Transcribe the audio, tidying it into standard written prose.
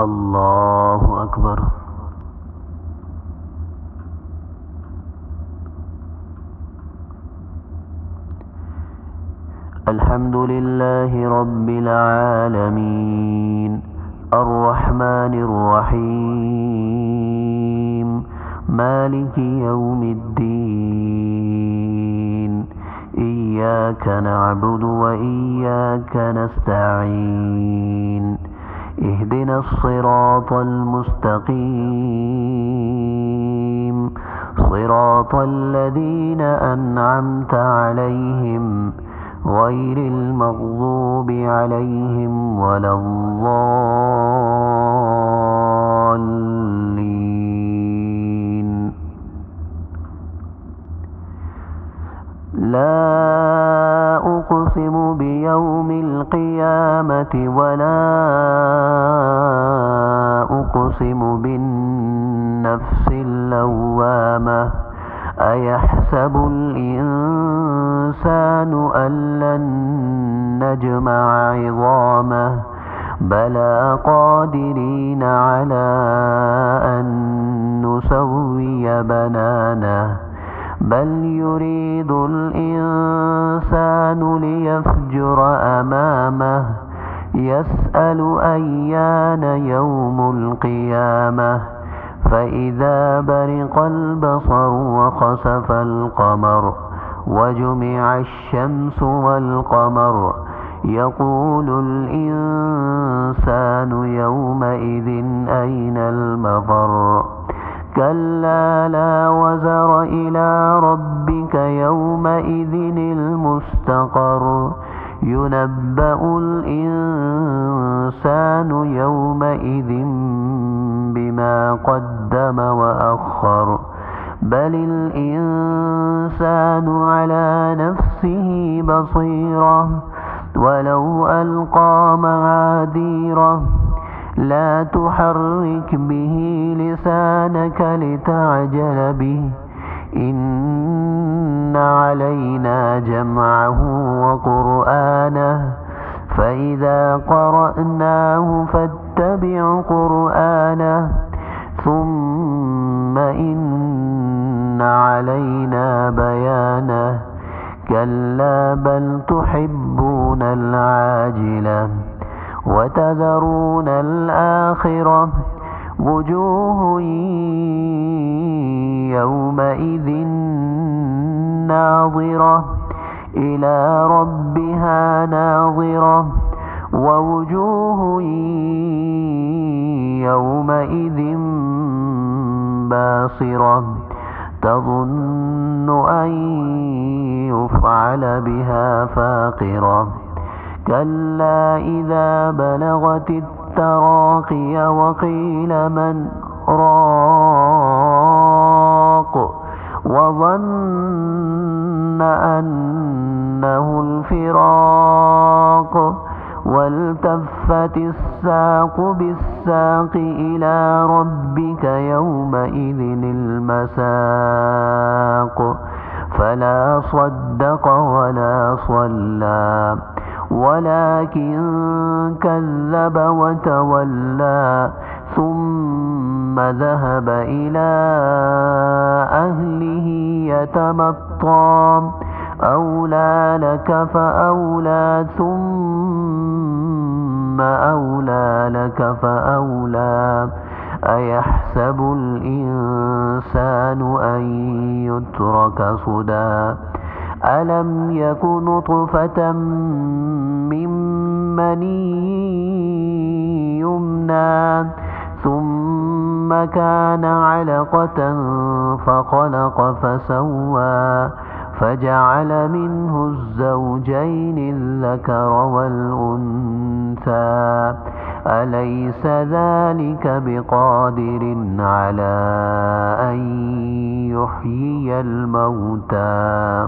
الله أكبر. الحمد لله رب العالمين الرحمن الرحيم مالك يوم الدين إياك نعبد وإياك نستعين اهدنا الصراط المستقيم صراط الذين أنعمت عليهم غير المغضوب عليهم ولا الضالين. لا أقسم بيوم القيامة ولا أقسم بالنفس اللوامة أيحسب الإنسان أن لن نجمع عظامه بلى قادرين على أن نسوي بنانه بل يريد الإنسان ليفجر أمامه يسأل أيان يوم القيامة فإذا برق البصر وخسف القمر وجمع الشمس والقمر يقول الإنسان يومئذ أين المفر كلا لا وزر إلى ربك يومئذ المستقر ينبأ الإنسان يومئذ بما قدم وأخر بل الإنسان على نفسه بصيرة ولو ألقى معاذيره لا تحرك به لسانك لتعجل به إن علينا جمعه وقرآنه فإذا قرأناه فاتبع قرآنه ثم إن علينا بيانه كلا بل تحبون العاجلة وتذرون الآخرة وجوه يومئذ ناظرة إلى ربها ناظرة ووجوه يومئذ باصرة تظن أن يفعل بها فاقرة كلا إذا بلغت التراقي وقيل من راق وظن أنه الفراق والتفت الساق بالساق إلى ربك يومئذ المساق فلا صدق ولا صلى ولكن كذب وتولى ثم ذهب إلى أهله يتمطى أولى لك فأولى ثم أولى لك فأولى أيحسب الإنسان أن يترك سدى ألم يك نطفة من مني يمنى ثم كان علقة فخلق فسوى فجعل منه الزوجين الذكر والأنثى أليس ذلك بقادر على أن يحيي الموتى